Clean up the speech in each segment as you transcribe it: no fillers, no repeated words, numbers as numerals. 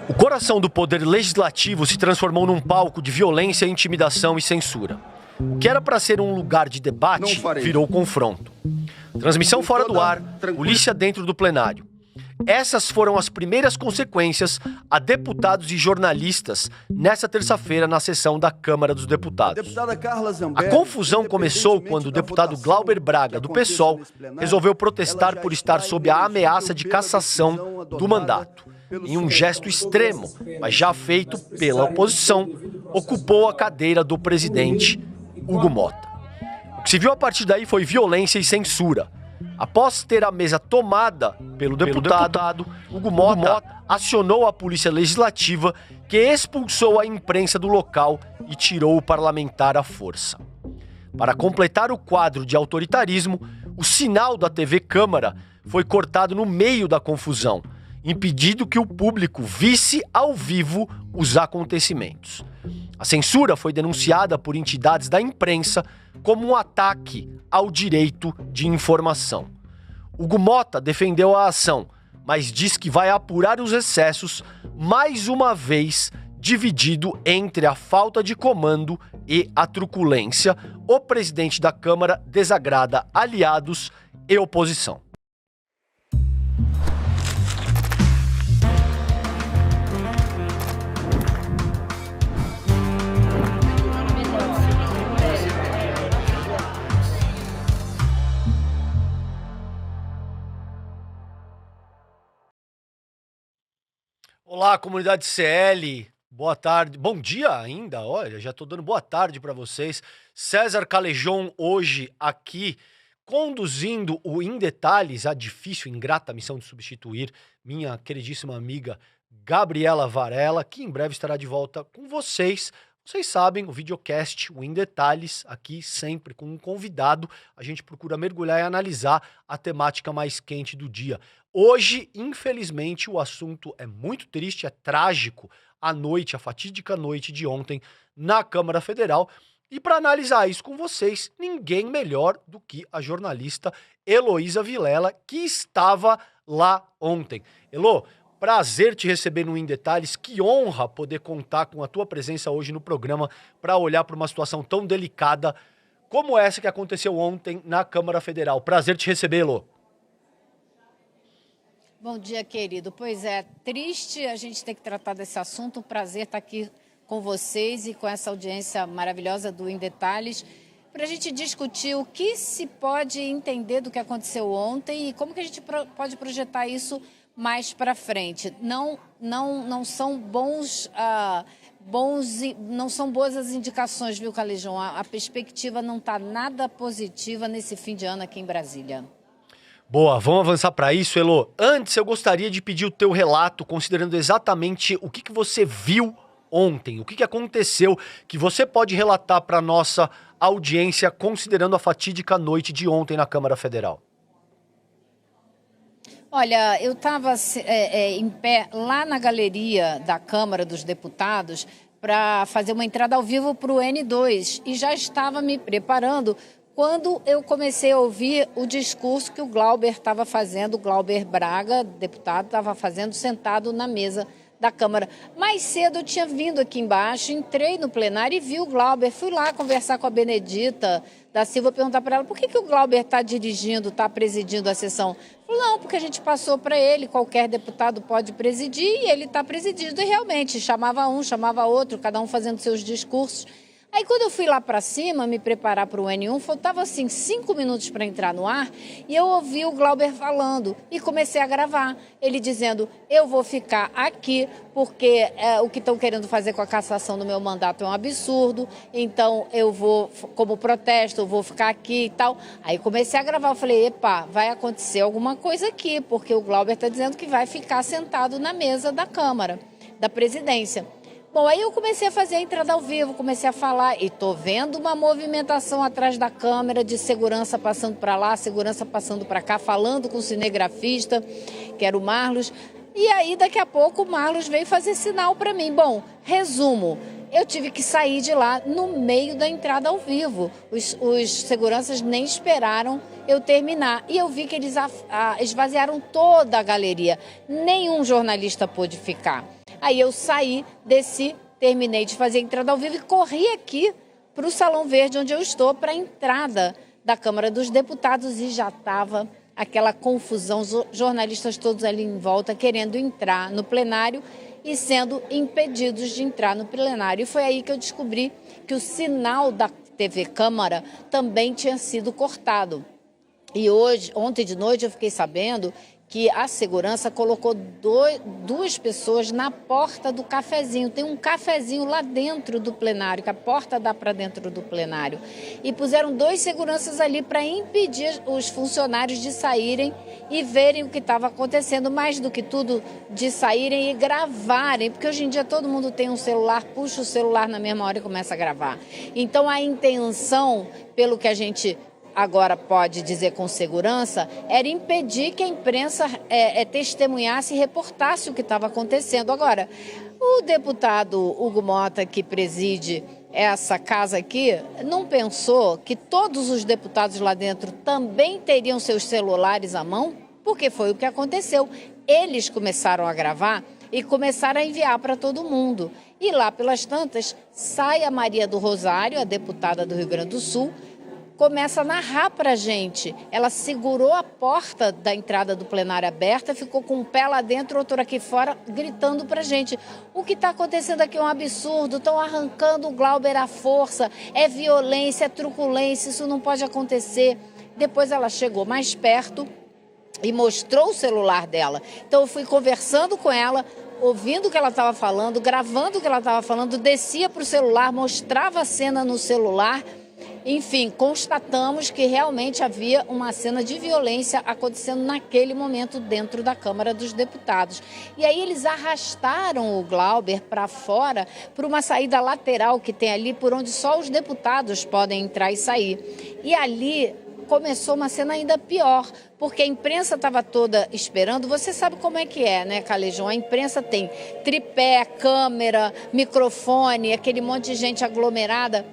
O coração do poder legislativo se transformou num palco de violência, intimidação e censura. O que era para ser um lugar de debate virou confronto. Transmissão fora do ar, polícia dentro do plenário. Essas foram as primeiras consequências a deputados e jornalistas nessa terça-feira na sessão da Câmara dos Deputados. A confusão começou quando o deputado Glauber Braga, do PSOL, resolveu protestar por estar sob a ameaça de cassação do mandato. Em um gesto extremo, mas já feito pela oposição, ocupou a cadeira do presidente Hugo Motta. O que se viu a partir daí foi violência e censura. Após ter a mesa tomada pelo deputado, Hugo Motta acionou a Polícia Legislativa, que expulsou a imprensa do local e tirou o parlamentar à força. Para completar o quadro de autoritarismo, o sinal da TV Câmara foi cortado no meio da confusão, impedindo que o público visse ao vivo os acontecimentos. A censura foi denunciada por entidades da imprensa como um ataque ao direito de informação. Hugo Motta defendeu a ação, mas diz que vai apurar os excessos, mais uma vez dividido entre a falta de comando e a truculência. O presidente da Câmara desagrada aliados e oposição. Olá, comunidade CL, boa tarde, bom dia ainda, olha, já tô dando boa tarde para vocês. César Calejon hoje aqui, conduzindo o Em Detalhes, a difícil e ingrata missão de substituir minha queridíssima amiga Gabriela Varela, que em breve estará de volta com vocês. Vocês sabem, o videocast, o Em Detalhes, aqui sempre com um convidado, a gente procura mergulhar e analisar a temática mais quente do dia. Hoje, infelizmente, o assunto é muito triste, é trágico, a fatídica noite de ontem na Câmara Federal. E para analisar isso com vocês, ninguém melhor do que a jornalista Heloísa Vilela, que estava lá ontem. Elo, prazer te receber no Em Detalhes, que honra poder contar com a tua presença hoje no programa para olhar para uma situação tão delicada como essa que aconteceu ontem na Câmara Federal. Prazer te receber, Elo. Bom dia, querido. Pois é, triste a gente ter que tratar desse assunto. Um prazer estar aqui com vocês e com essa audiência maravilhosa do Em Detalhes, para a gente discutir o que se pode entender do que aconteceu ontem e como que a gente pode projetar isso mais para frente. Não são não são boas as indicações, viu, Calejon? A perspectiva não está nada positiva nesse fim de ano aqui em Brasília. Boa, vamos avançar para isso, Elo. Antes, eu gostaria de pedir o teu relato, considerando exatamente o que você viu ontem, o que aconteceu, que você pode relatar para nossa audiência, considerando a fatídica noite de ontem na Câmara Federal. Olha, eu estava em pé lá na galeria da Câmara dos Deputados para fazer uma entrada ao vivo para o N2 e já estava me preparando quando eu comecei a ouvir o discurso que o Glauber estava fazendo, o Glauber Braga, deputado, estava fazendo sentado na mesa da Câmara. Mais cedo eu tinha vindo aqui embaixo, entrei no plenário e vi o Glauber. Fui lá conversar com a Benedita da Silva, perguntar para ela por que o Glauber está dirigindo, está presidindo a sessão. Falei, não, porque a gente passou para ele, qualquer deputado pode presidir e ele está presidindo. E realmente, chamava um, chamava outro, cada um fazendo seus discursos. Aí quando eu fui lá para cima me preparar para o N1, faltava assim 5 minutos para entrar no ar e eu ouvi o Glauber falando e comecei a gravar. Ele dizendo, eu vou ficar aqui porque o que estão querendo fazer com a cassação do meu mandato é um absurdo, então eu vou, como protesto, eu vou ficar aqui e tal. Aí comecei a gravar, eu falei, epa, vai acontecer alguma coisa aqui, porque o Glauber está dizendo que vai ficar sentado na mesa da Câmara, da presidência. Bom, aí eu comecei a fazer a entrada ao vivo, comecei a falar e tô vendo uma movimentação atrás da câmera de segurança passando para lá, segurança passando para cá, falando com o cinegrafista, que era o Marlos. E aí, daqui a pouco, o Marlos veio fazer sinal para mim. Bom, resumo, eu tive que sair de lá no meio da entrada ao vivo. Os seguranças nem esperaram eu terminar. E eu vi que eles esvaziaram toda a galeria. Nenhum jornalista pôde ficar. Aí eu saí, desci, terminei de fazer a entrada ao vivo e corri aqui para o Salão Verde, onde eu estou, para a entrada da Câmara dos Deputados, e já estava aquela confusão, os jornalistas todos ali em volta querendo entrar no plenário e sendo impedidos de entrar no plenário. E foi aí que eu descobri que o sinal da TV Câmara também tinha sido cortado. E ontem de noite eu fiquei sabendo que a segurança colocou duas pessoas na porta do cafezinho. Tem um cafezinho lá dentro do plenário, que a porta dá para dentro do plenário. E puseram 2 seguranças ali para impedir os funcionários de saírem e verem o que estava acontecendo. Mais do que tudo, de saírem e gravarem, porque hoje em dia todo mundo tem um celular, puxa o celular na mesma hora e começa a gravar. Então a intenção, pelo que a gente agora pode dizer com segurança, era impedir que a imprensa testemunhasse e reportasse o que estava acontecendo. Agora, o deputado Hugo Mota, que preside essa casa aqui, não pensou que todos os deputados lá dentro também teriam seus celulares à mão? Porque foi o que aconteceu. Eles começaram a gravar e começaram a enviar para todo mundo. E lá pelas tantas, sai a Maria do Rosário, a deputada do Rio Grande do Sul, começa a narrar para a gente. Ela segurou a porta da entrada do plenário aberta, ficou com um pé lá dentro, outro aqui fora, gritando para a gente. O que está acontecendo aqui é um absurdo, estão arrancando o Glauber à força, é violência, é truculência, isso não pode acontecer. Depois ela chegou mais perto e mostrou o celular dela. Então eu fui conversando com ela, ouvindo o que ela estava falando, gravando o que ela estava falando, descia para o celular, mostrava a cena no celular. Enfim, constatamos que realmente havia uma cena de violência acontecendo naquele momento dentro da Câmara dos Deputados. E aí eles arrastaram o Glauber para fora, por uma saída lateral que tem ali, por onde só os deputados podem entrar e sair. E ali começou uma cena ainda pior, porque a imprensa estava toda esperando. Você sabe como é que é, né, Calejão? A imprensa tem tripé, câmera, microfone, aquele monte de gente aglomerada.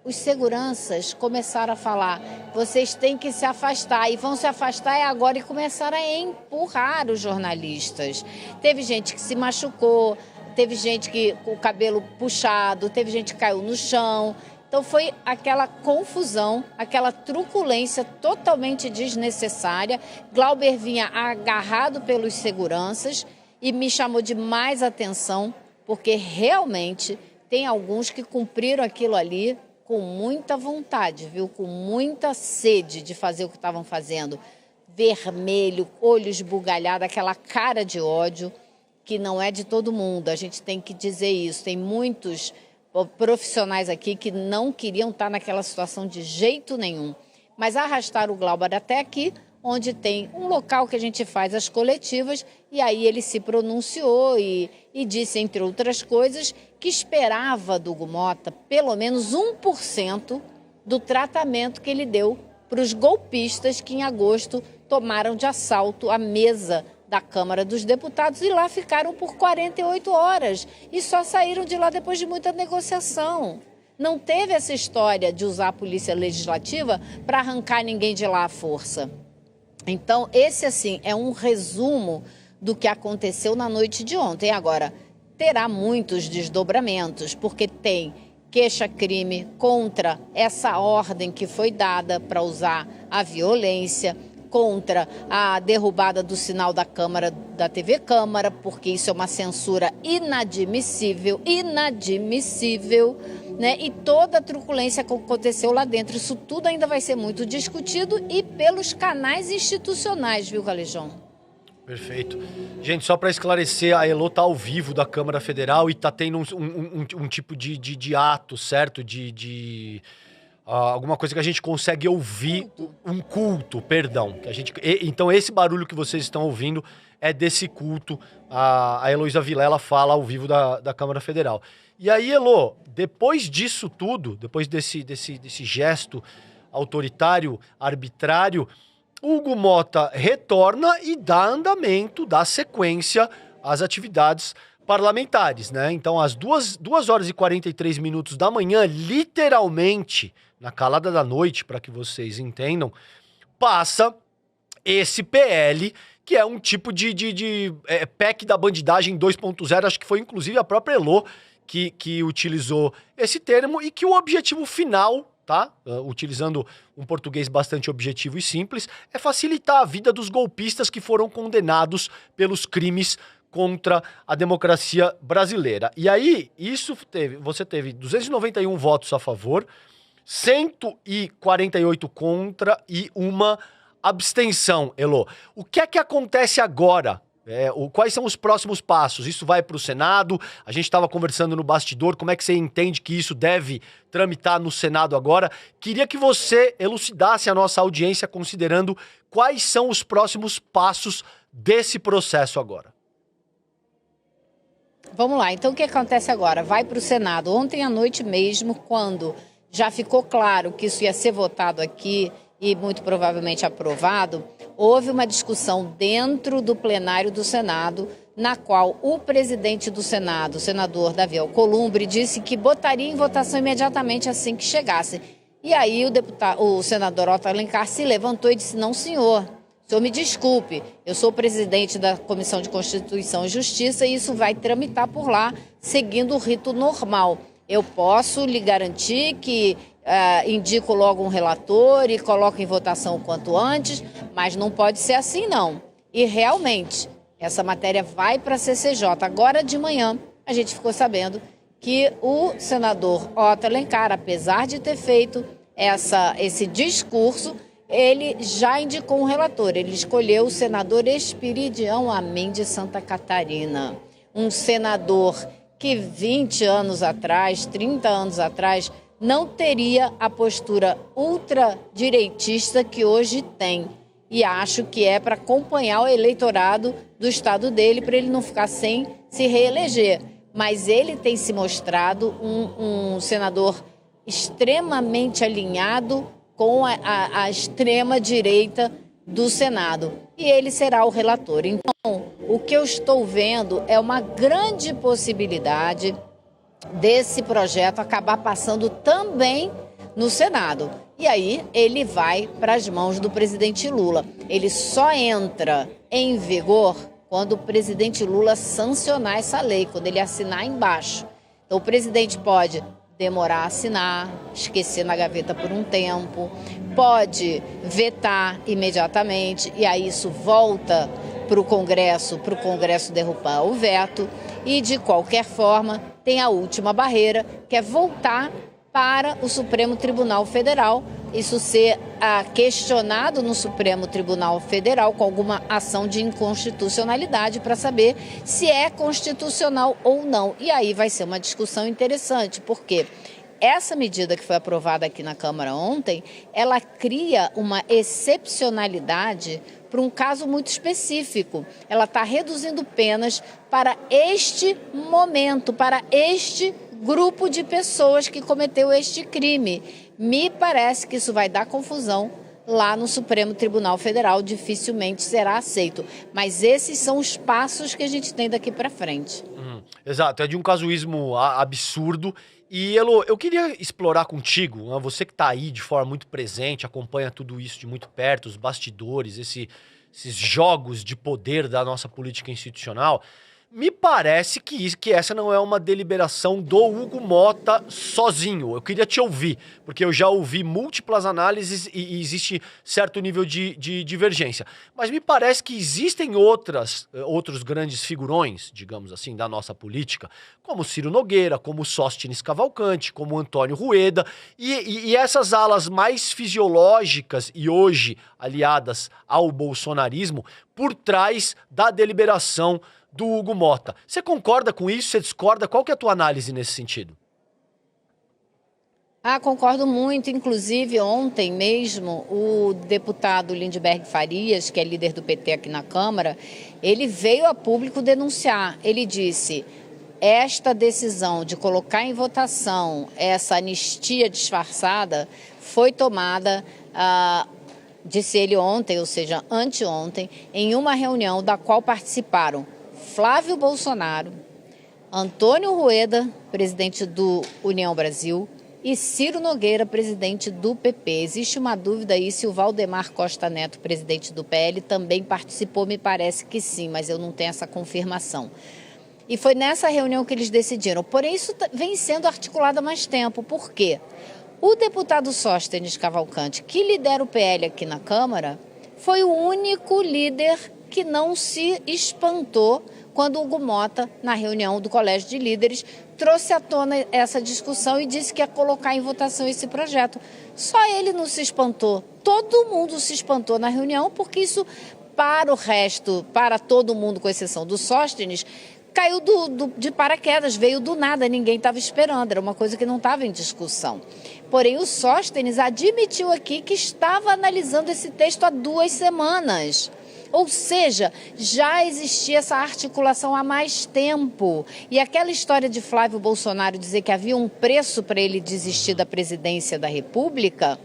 Os seguranças começaram a falar, vocês têm que se afastar, e vão se afastar agora, e começaram a empurrar os jornalistas. Teve gente que se machucou, teve gente que com o cabelo puxado, teve gente que caiu no chão. Então foi aquela confusão, aquela truculência totalmente desnecessária. Glauber vinha agarrado pelos seguranças e me chamou de mais atenção, porque realmente tem alguns que cumpriram aquilo ali com muita vontade, viu? Com muita sede de fazer o que estavam fazendo. Vermelho, olho esbugalhado, aquela cara de ódio que não é de todo mundo. A gente tem que dizer isso. Tem muitos profissionais aqui que não queriam estar naquela situação de jeito nenhum. Mas arrastaram o Glauber até aqui, onde tem um local que a gente faz as coletivas, e aí ele se pronunciou e disse, entre outras coisas, que esperava do Hugo Mota pelo menos 1% do tratamento que ele deu para os golpistas que em agosto tomaram de assalto a mesa da Câmara dos Deputados e lá ficaram por 48 horas e só saíram de lá depois de muita negociação. Não teve essa história de usar a polícia legislativa para arrancar ninguém de lá à força. Então, esse, assim, é um resumo do que aconteceu na noite de ontem. Agora, terá muitos desdobramentos, porque tem queixa-crime contra essa ordem que foi dada para usar a violência, contra a derrubada do sinal da Câmara, da TV Câmara, porque isso é uma censura inadmissível, né? E toda a truculência que aconteceu lá dentro, isso tudo ainda vai ser muito discutido e pelos canais institucionais, viu, Calejão? Perfeito. Gente, só para esclarecer, a Elô tá ao vivo da Câmara Federal e tá tendo um tipo de ato, certo? Alguma coisa que a gente consegue ouvir, um culto, perdão. Então esse barulho que vocês estão ouvindo é desse culto. A Heloísa Vilela fala ao vivo da Câmara Federal. E aí, Elô, depois disso tudo, depois desse gesto autoritário, arbitrário, Hugo Mota retorna e dá andamento, dá sequência às atividades parlamentares, né? Então, às 2 horas e 43 minutos da manhã, literalmente, na calada da noite, para que vocês entendam, passa esse PL que é um tipo de PEC da bandidagem 2.0, acho que foi inclusive a própria Elô que utilizou esse termo, e que o objetivo final, tá? Utilizando um português bastante objetivo e simples, é facilitar a vida dos golpistas que foram condenados pelos crimes contra a democracia brasileira. E aí, você teve 291 votos a favor, 148 contra e uma abstenção, Elô. O que é que acontece agora? Quais são os próximos passos? Isso vai para o Senado? A gente estava conversando no bastidor, como é que você entende que isso deve tramitar no Senado agora? Queria que você elucidasse a nossa audiência considerando quais são os próximos passos desse processo agora. Vamos lá, então o que acontece agora? Vai para o Senado. Ontem à noite mesmo, quando já ficou claro que isso ia ser votado aqui e muito provavelmente aprovado, houve uma discussão dentro do plenário do Senado, na qual o presidente do Senado, o senador Davi Alcolumbre, disse que botaria em votação imediatamente assim que chegasse. E aí o senador Otto Alencar se levantou e disse: não, senhor, o senhor me desculpe, eu sou presidente da Comissão de Constituição e Justiça e isso vai tramitar por lá, seguindo o rito normal. Eu posso lhe garantir que indico logo um relator e coloco em votação o quanto antes, mas não pode ser assim, não. E realmente, essa matéria vai para a CCJ. Agora de manhã, a gente ficou sabendo que o senador Otto Alencar, apesar de ter feito esse discurso, ele já indicou um relator. Ele escolheu o senador Espiridião Amin de Santa Catarina, um senador que 20 anos atrás, 30 anos atrás, não teria a postura ultradireitista que hoje tem. E acho que é para acompanhar o eleitorado do estado dele, para ele não ficar sem se reeleger. Mas ele tem se mostrado um senador extremamente alinhado com a extrema-direita do Senado. E ele será o relator. Então, o que eu estou vendo é uma grande possibilidade desse projeto acabar passando também no Senado. E aí ele vai para as mãos do presidente Lula. Ele só entra em vigor quando o presidente Lula sancionar essa lei, quando ele assinar embaixo. Então o presidente pode demorar a assinar, esquecer na gaveta por um tempo, pode vetar imediatamente, e aí isso volta para o Congresso derrubar o veto, e de qualquer forma tem a última barreira, que é voltar para o Supremo Tribunal Federal, isso ser questionado no Supremo Tribunal Federal com alguma ação de inconstitucionalidade para saber se é constitucional ou não. E aí vai ser uma discussão interessante, porque essa medida que foi aprovada aqui na Câmara ontem, ela cria uma excepcionalidade para um caso muito específico. Ela está reduzindo penas para este momento, para este grupo de pessoas que cometeu este crime. Me parece que isso vai dar confusão lá no Supremo Tribunal Federal, dificilmente será aceito. Mas esses são os passos que a gente tem daqui para frente. Exato, é de um casuísmo absurdo. E, Elô, eu queria explorar contigo, você que está aí de forma muito presente, acompanha tudo isso de muito perto, os bastidores, esses jogos de poder da nossa política institucional. Me parece que essa não é uma deliberação do Hugo Motta sozinho. Eu queria te ouvir, porque eu já ouvi múltiplas análises e existe certo nível de divergência. Mas me parece que existem outros grandes figurões, digamos assim, da nossa política, como Ciro Nogueira, como Sóstenes Cavalcante, como Antônio Rueda, e essas alas mais fisiológicas e hoje aliadas ao bolsonarismo por trás da deliberação do Hugo Motta. Você concorda com isso? Você discorda? Qual que é a tua análise nesse sentido? Concordo muito. Inclusive, ontem mesmo, o deputado Lindbergh Farias, que é líder do PT aqui na Câmara, ele veio a público denunciar. Ele disse: esta decisão de colocar em votação essa anistia disfarçada foi tomada, disse ele ontem, ou seja, anteontem, em uma reunião da qual participaram Flávio Bolsonaro, Antônio Rueda, presidente do União Brasil, e Ciro Nogueira, presidente do PP. Existe uma dúvida aí se o Valdemar Costa Neto, presidente do PL, também participou, me parece que sim, mas eu não tenho essa confirmação. E foi nessa reunião que eles decidiram. Porém, isso vem sendo articulado há mais tempo. Por quê? O deputado Sóstenes Cavalcante, que lidera o PL aqui na Câmara, foi o único líder que não se espantou quando o Hugo Mota, na reunião do Colégio de Líderes, trouxe à tona essa discussão e disse que ia colocar em votação esse projeto. Só ele não se espantou. Todo mundo se espantou na reunião, porque isso, para o resto, para todo mundo, com exceção do Sóstenes, caiu de paraquedas, veio do nada, ninguém estava esperando, era uma coisa que não estava em discussão. Porém, o Sóstenes admitiu aqui que estava analisando esse texto há 2 semanas. Ou seja, já existia essa articulação há mais tempo. E aquela história de Flávio Bolsonaro dizer que havia um preço para ele desistir da presidência da República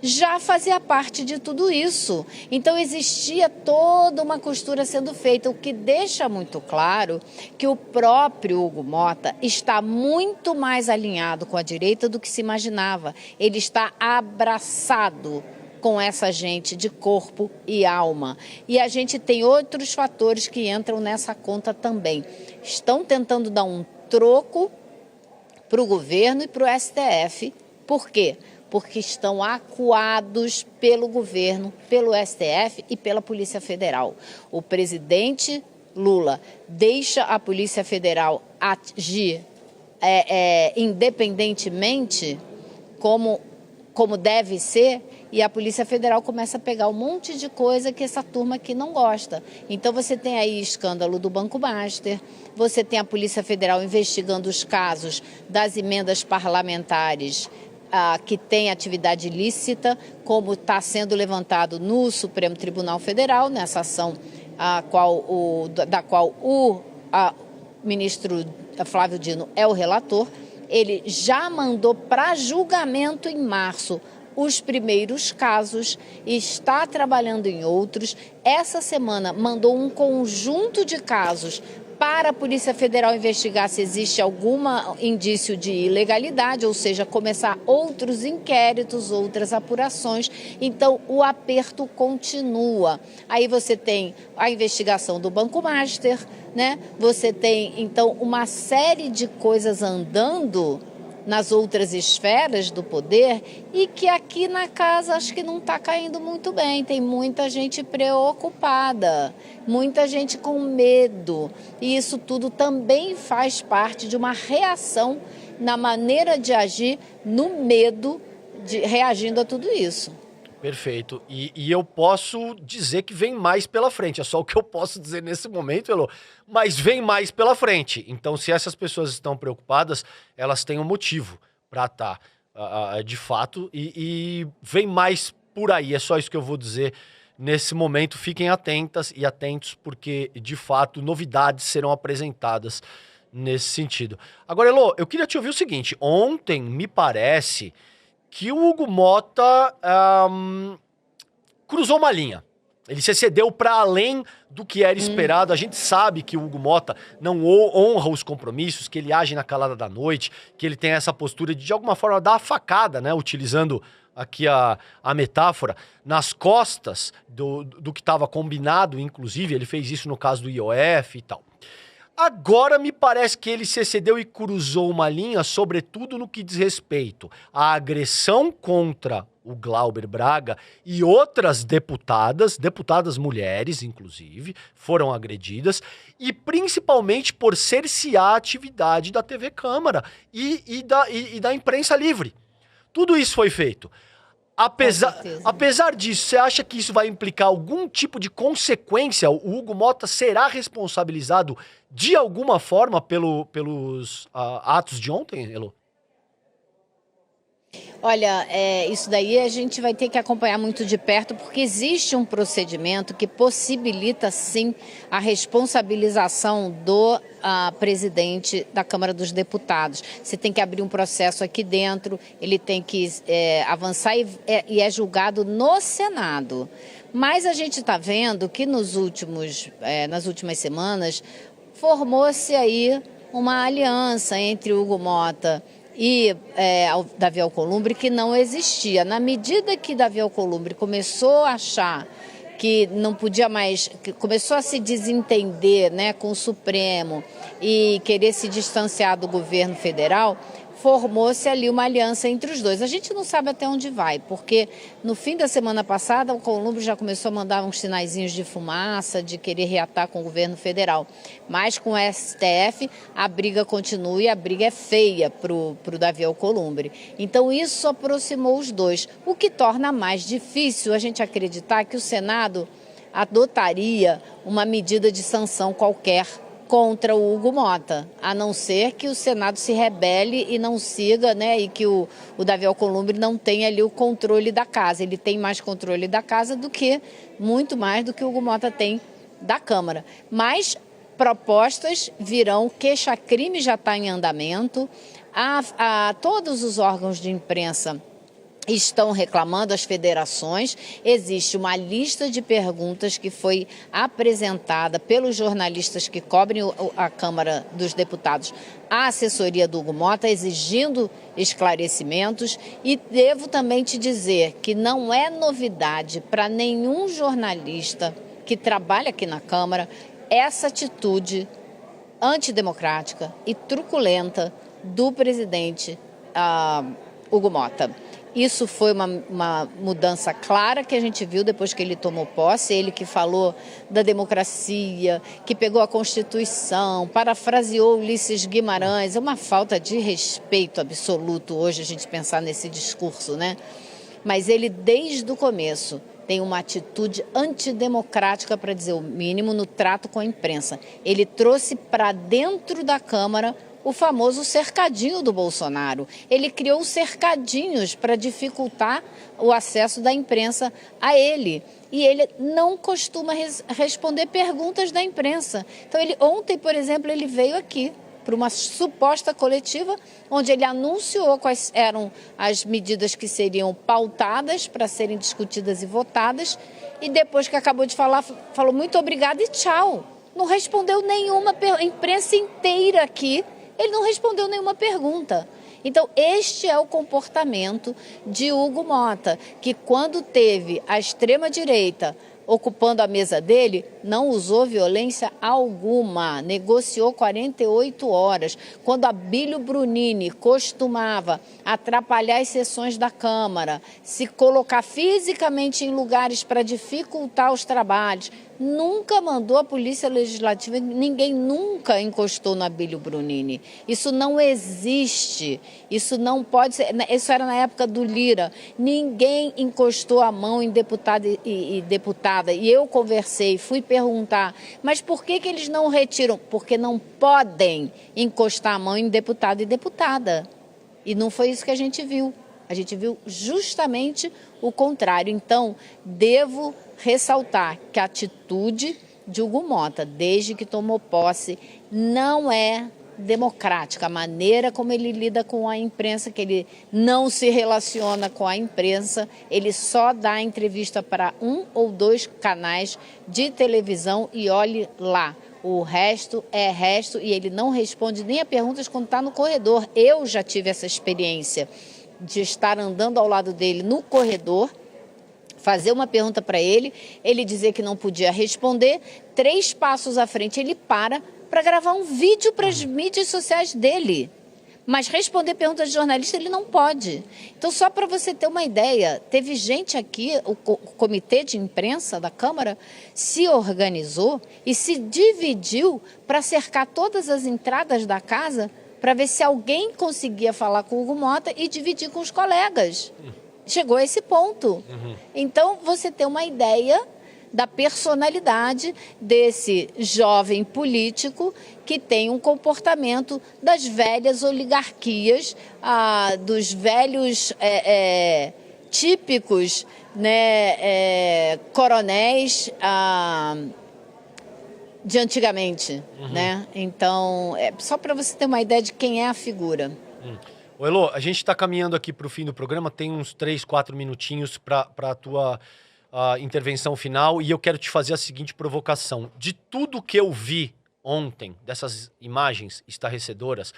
já fazia parte de tudo isso. Então existia toda uma costura sendo feita, o que deixa muito claro que o próprio Hugo Mota está muito mais alinhado com a direita do que se imaginava. Ele está abraçado com essa gente de corpo e alma. E a gente tem outros fatores que entram nessa conta também. Estão tentando dar um troco para o governo e para o STF. Por quê? Porque estão acuados pelo governo, pelo STF e pela Polícia Federal. O presidente Lula deixa a Polícia Federal agir independentemente, como deve ser, e a Polícia Federal começa a pegar um monte de coisa que essa turma aqui não gosta. Então você tem aí escândalo do Banco Master, você tem a Polícia Federal investigando os casos das emendas parlamentares que tem atividade ilícita, como está sendo levantado no Supremo Tribunal Federal, nessa ação da qual o ministro Flávio Dino é o relator. Ele já mandou para julgamento em março os primeiros casos, está trabalhando em outros. Essa semana mandou um conjunto de casos para a Polícia Federal investigar se existe algum indício de ilegalidade, ou seja, começar outros inquéritos, outras apurações. Então, o aperto continua. Aí você tem a investigação do Banco Master, né? Você tem, então, uma série de coisas andando nas outras esferas do poder e que aqui na casa acho que não está caindo muito bem. Tem muita gente preocupada, muita gente com medo. E isso tudo também faz parte de uma reação na maneira de agir, no medo, reagindo a tudo isso. Perfeito. E eu posso dizer que vem mais pela frente. É só o que eu posso dizer nesse momento, Elô. Mas vem mais pela frente. Então, se essas pessoas estão preocupadas, elas têm um motivo para estar, de fato. E vem mais por aí. É só isso que eu vou dizer nesse momento. Fiquem atentas e atentos, porque, de fato, novidades serão apresentadas nesse sentido. Agora, Elô, eu queria te ouvir o seguinte. Ontem, me parece que o Hugo Mota cruzou uma linha. Ele se excedeu para além do que era esperado. A gente sabe que o Hugo Mota não honra os compromissos, que ele age na calada da noite, que ele tem essa postura de alguma forma, dar a facada, né? Utilizando aqui a metáfora, nas costas do que estava combinado, inclusive. Ele fez isso no caso do IOF e tal. Agora me parece que ele se excedeu e cruzou uma linha, sobretudo no que diz respeito à agressão contra o Glauber Braga e outras deputadas mulheres, inclusive, foram agredidas, e principalmente por cercear a atividade da TV Câmara e da imprensa livre. Tudo isso foi feito. Apesar disso, você acha que isso vai implicar algum tipo de consequência? O Hugo Mota será responsabilizado de alguma forma pelos atos de ontem, Elô? Olha, isso daí a gente vai ter que acompanhar muito de perto, porque existe um procedimento que possibilita, sim, a responsabilização do presidente da Câmara dos Deputados. Você tem que abrir um processo aqui dentro, ele tem que avançar e é julgado no Senado. Mas a gente está vendo que nas últimas semanas formou-se aí uma aliança entre Hugo Mota e Davi Alcolumbre que não existia. Na medida que Davi Alcolumbre começou a achar que não podia mais, que começou a se desentender, né, com o Supremo e querer se distanciar do governo federal, formou-se ali uma aliança entre os dois. A gente não sabe até onde vai, porque no fim da semana passada o Alcolumbre já começou a mandar uns sinaizinhos de fumaça, de querer reatar com o governo federal. Mas com o STF a briga continua e a briga é feia para o Davi Alcolumbre. Então isso aproximou os dois, o que torna mais difícil a gente acreditar que o Senado adotaria uma medida de sanção qualquer contra o Hugo Mota, a não ser que o Senado se rebele e não siga, né, e que o Davi Alcolumbre não tenha ali o controle da casa. Ele tem mais controle da casa muito mais do que o Hugo Mota tem da Câmara. Mas propostas virão, queixa-crime já está em andamento, todos os órgãos de imprensa estão reclamando, as federações. Existe uma lista de perguntas que foi apresentada pelos jornalistas que cobrem a Câmara dos Deputados à assessoria do Hugo Mota, exigindo esclarecimentos. E devo também te dizer que não é novidade para nenhum jornalista que trabalha aqui na Câmara essa atitude antidemocrática e truculenta do presidente Hugo Mota. Isso foi uma mudança clara que a gente viu depois que ele tomou posse, ele que falou da democracia, que pegou a Constituição, parafraseou Ulisses Guimarães. É uma falta de respeito absoluto hoje a gente pensar nesse discurso, né? Mas ele, desde o começo, tem uma atitude antidemocrática, para dizer o mínimo, no trato com a imprensa. Ele trouxe para dentro da Câmara o famoso cercadinho do Bolsonaro. Ele criou cercadinhos para dificultar o acesso da imprensa a ele. E ele não costuma responder perguntas da imprensa. Então, ontem, por exemplo, ele veio aqui para uma suposta coletiva, onde ele anunciou quais eram as medidas que seriam pautadas para serem discutidas e votadas, e depois que acabou de falar, falou muito obrigado e tchau. Não respondeu nenhuma, a imprensa inteira aqui, ele não respondeu nenhuma pergunta. Então, este é o comportamento de Hugo Mota, que quando teve a extrema-direita ocupando a mesa dele, não usou violência alguma, negociou 48 horas. Quando Abílio Brunini costumava atrapalhar as sessões da Câmara, se colocar fisicamente em lugares para dificultar os trabalhos, nunca mandou a Polícia Legislativa, ninguém nunca encostou no Abílio Brunini. Isso não existe, isso não pode ser, isso era na época do Lira, ninguém encostou a mão em deputado e deputada. E eu conversei, fui perguntar, mas por que eles não retiram? Porque não podem encostar a mão em deputado e deputada. E não foi isso que a gente viu. A gente viu justamente o contrário. Então, devo ressaltar que a atitude de Hugo Mota, desde que tomou posse, não é democrática. A maneira como ele lida com a imprensa, que ele não se relaciona com a imprensa, ele só dá entrevista para 1 ou 2 canais de televisão e olhe lá. O resto é resto e ele não responde nem a perguntas quando está no corredor. Eu já tive essa experiência de estar andando ao lado dele no corredor, fazer uma pergunta para ele dizer que não podia responder, 3 passos à frente ele para gravar um vídeo para as mídias sociais dele. Mas responder perguntas de jornalista ele não pode. Então, só para você ter uma ideia, teve gente aqui, o comitê de imprensa da Câmara se organizou e se dividiu para cercar todas as entradas da casa para ver se alguém conseguia falar com o Hugo Mota e dividir com os colegas. Chegou a esse ponto. Então, você tem uma ideia da personalidade desse jovem político que tem um comportamento das velhas oligarquias, dos velhos típicos, né, coronéis de antigamente, né? Então, só para você ter uma ideia de quem é a figura. Ô Elô, a gente está caminhando aqui para o fim do programa, tem uns 3, 4 minutinhos para a tua intervenção final, e eu quero te fazer a seguinte provocação. De tudo que eu vi ontem, dessas imagens estarrecedoras,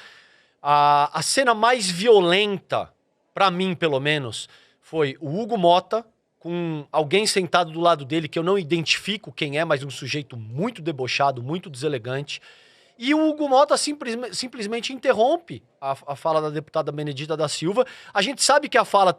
A cena mais violenta, pra mim pelo menos, foi o Hugo Motta, com alguém sentado do lado dele que eu não identifico quem é, mas um sujeito muito debochado, muito deselegante. E o Hugo Motta simplesmente interrompe a fala da deputada Benedita da Silva. A gente sabe que a fala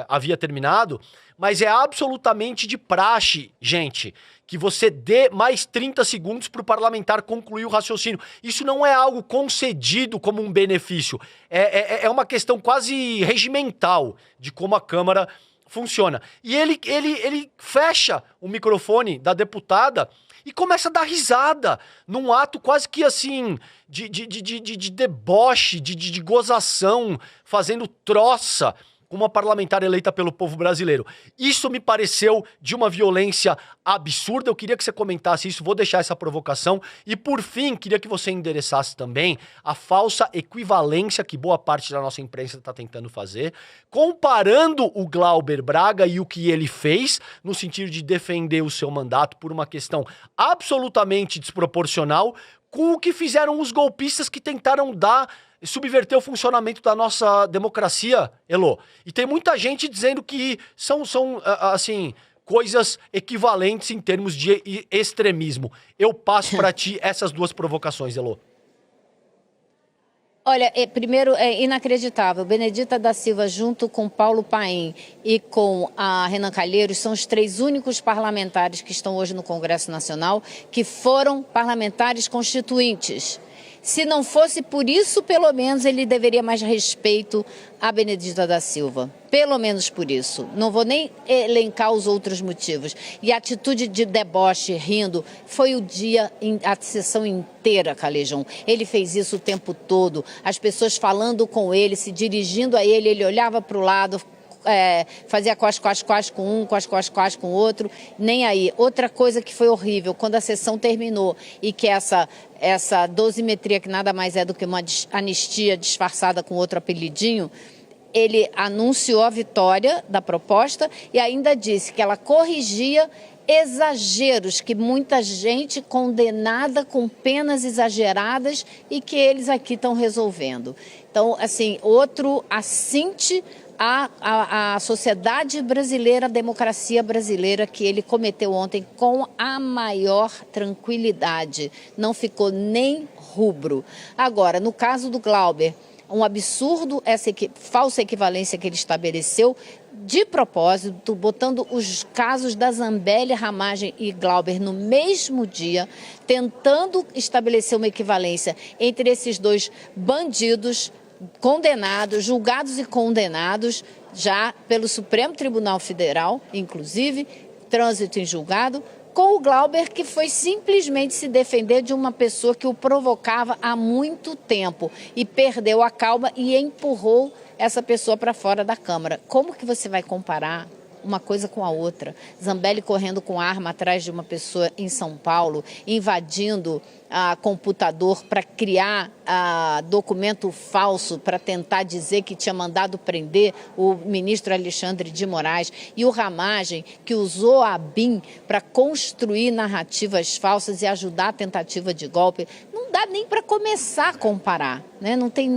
havia terminado, mas é absolutamente de praxe, gente, que você dê mais 30 segundos para o parlamentar concluir o raciocínio. Isso não é algo concedido como um benefício. É uma questão quase regimental de como a Câmara funciona. E ele fecha o microfone da deputada e começa a dar risada, num ato quase que assim, de deboche, de gozação, fazendo troça com uma parlamentar eleita pelo povo brasileiro. Isso me pareceu de uma violência absurda. Eu queria que você comentasse isso, vou deixar essa provocação. E por fim, queria que você endereçasse também a falsa equivalência que boa parte da nossa imprensa está tentando fazer, comparando o Glauber Braga e o que ele fez, no sentido de defender o seu mandato por uma questão absolutamente desproporcional, com o que fizeram os golpistas que tentaram subverter o funcionamento da nossa democracia, Elô. E tem muita gente dizendo que são assim, coisas equivalentes em termos de extremismo. Eu passo para ti essas duas provocações, Elô. Olha, primeiro, é inacreditável. Benedita da Silva, junto com Paulo Paim e com a Renan Calheiros, são os 3 únicos parlamentares que estão hoje no Congresso Nacional que foram parlamentares constituintes. Se não fosse por isso, pelo menos ele deveria mais respeito à Benedita da Silva. Pelo menos por isso. Não vou nem elencar os outros motivos. E a atitude de deboche, rindo, foi o dia, a sessão inteira, Calejão. Ele fez isso o tempo todo. As pessoas falando com ele, se dirigindo a ele, ele olhava para o lado, fazia quase com um, quase com o outro, nem aí. Outra coisa que foi horrível, quando a sessão terminou e que essa dosimetria, que nada mais é do que uma anistia disfarçada com outro apelidinho, ele anunciou a vitória da proposta e ainda disse que ela corrigia exageros que muita gente condenada com penas exageradas e que eles aqui estão resolvendo. Então, assim, outro assinte a sociedade brasileira, a democracia brasileira, que ele cometeu ontem com a maior tranquilidade. Não ficou nem rubro. Agora, no caso do Glauber, um absurdo essa falsa equivalência que ele estabeleceu, de propósito, botando os casos da Zambelli, Ramagem e Glauber no mesmo dia, tentando estabelecer uma equivalência entre esses dois bandidos condenados, julgados e condenados já pelo Supremo Tribunal Federal, inclusive, trânsito em julgado, com o Glauber, que foi simplesmente se defender de uma pessoa que o provocava há muito tempo e perdeu a calma e empurrou essa pessoa para fora da Câmara. Como que você vai comparar uma coisa com a outra? Zambelli correndo com arma atrás de uma pessoa em São Paulo, invadindo computador para criar documento falso para tentar dizer que tinha mandado prender o ministro Alexandre de Moraes, e o Ramagem, que usou a BIM para construir narrativas falsas e ajudar a tentativa de golpe. Não dá nem para começar a comparar, né? Não tem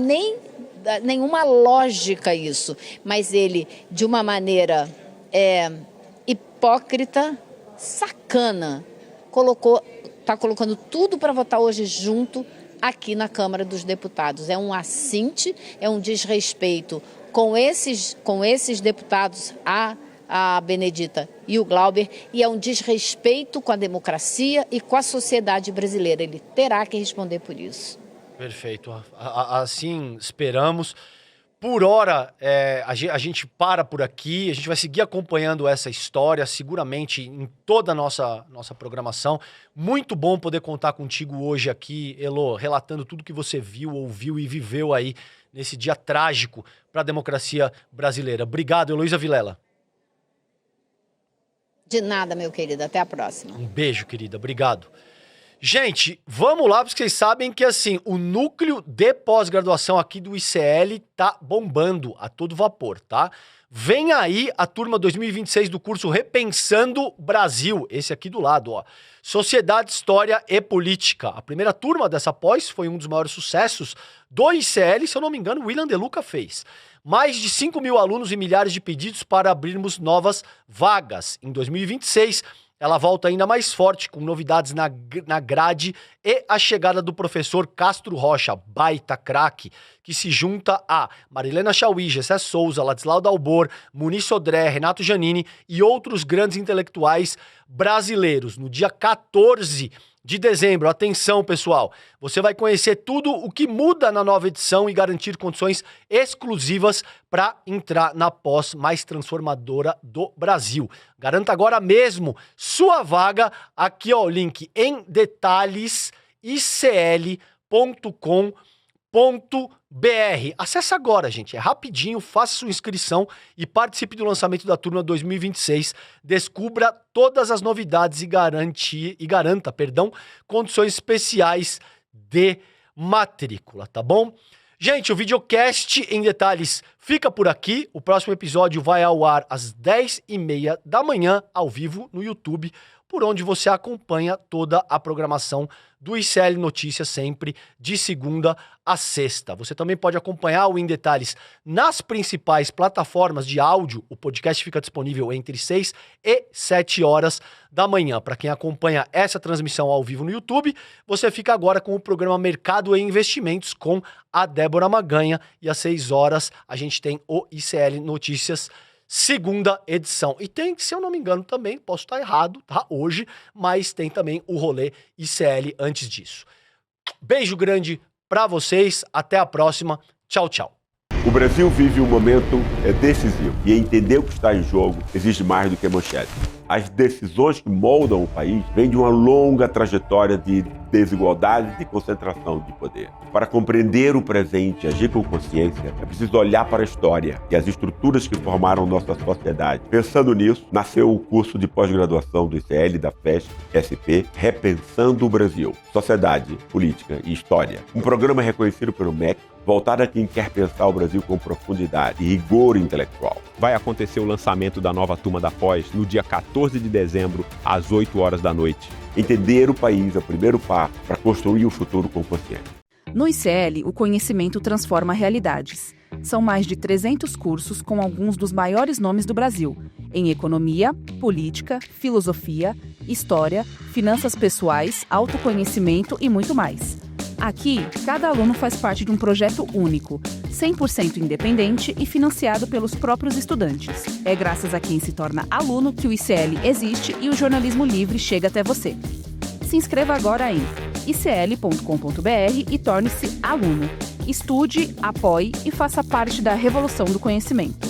nenhuma lógica isso, mas ele, de uma maneira hipócrita, sacana, está colocando tudo para votar hoje junto aqui na Câmara dos Deputados. É um assinte, é um desrespeito com esses deputados, a Benedita e o Glauber, e é um desrespeito com a democracia e com a sociedade brasileira. Ele terá que responder por isso. Perfeito. Assim esperamos. Por hora, a gente para por aqui, a gente vai seguir acompanhando essa história, seguramente em toda a nossa programação. Muito bom poder contar contigo hoje aqui, Elô, relatando tudo que você viu, ouviu e viveu aí nesse dia trágico para a democracia brasileira. Obrigado, Heloísa Vilela. De nada, meu querido. Até a próxima. Um beijo, querida. Obrigado. Gente, vamos lá, porque vocês sabem que assim, o núcleo de pós-graduação aqui do ICL tá bombando a todo vapor, tá? Vem aí a turma 2026 do curso Repensando Brasil, esse aqui do lado, ó. Sociedade, História e Política. A primeira turma dessa pós foi um dos maiores sucessos do ICL, se eu não me engano, o William De Luca fez. Mais de 5 mil alunos e milhares de pedidos para abrirmos novas vagas. Em 2026, ela volta ainda mais forte, com novidades na grade e a chegada do professor Castro Rocha, baita craque, que se junta a Marilena Chauí, Gessé Souza, Ladislau Dalbor, Muniz Sodré, Renato Giannini e outros grandes intelectuais brasileiros. No dia 14 de dezembro, atenção pessoal, você vai conhecer tudo o que muda na nova edição e garantir condições exclusivas para entrar na pós mais transformadora do Brasil. Garanta agora mesmo sua vaga, aqui ó, o link em detalhes icl.com.br. Acesse agora, gente, é rapidinho, faça sua inscrição e participe do lançamento da turma 2026. Descubra todas as novidades e garanta, condições especiais de matrícula, tá bom? Gente, o videocast em detalhes fica por aqui. O próximo episódio vai ao ar às 10h30 da manhã, ao vivo, no YouTube, por onde você acompanha toda a programação do ICL Notícias, sempre de segunda a sexta. Você também pode acompanhar o Em Detalhes nas principais plataformas de áudio. O podcast fica disponível entre 6 e 7 horas da manhã. Para quem acompanha essa transmissão ao vivo no YouTube, você fica agora com o programa Mercado e Investimentos com a Débora Maganha. E às 6 horas a gente tem o ICL Notícias, segunda edição. E tem, se eu não me engano também, posso estar errado, tá? Hoje, mas tem também o rolê ICL antes disso. Beijo grande pra vocês, até a próxima. Tchau, tchau. O Brasil vive um momento decisivo e entender o que está em jogo exige mais do que manchete. As decisões que moldam o país vêm de uma longa trajetória de desigualdade e de concentração de poder. Para compreender o presente e agir com consciência, é preciso olhar para a história e as estruturas que formaram nossa sociedade. Pensando nisso, nasceu o curso de pós-graduação do ICL e da FESC SP, Repensando o Brasil, Sociedade, Política e História. Um programa reconhecido pelo MEC, voltado a quem quer pensar o Brasil com profundidade e rigor intelectual. Vai acontecer o lançamento da nova turma da pós no dia 14 de dezembro, às 8 horas da noite. Entender o país é o primeiro passo para construir o futuro com consciência. No ICL, o conhecimento transforma realidades. São mais de 300 cursos com alguns dos maiores nomes do Brasil, em economia, política, filosofia, história, finanças pessoais, autoconhecimento e muito mais. Aqui, cada aluno faz parte de um projeto único, 100% independente e financiado pelos próprios estudantes. É graças a quem se torna aluno que o ICL existe e o jornalismo livre chega até você. Se inscreva agora em icl.com.br e torne-se aluno. Estude, apoie e faça parte da revolução do conhecimento.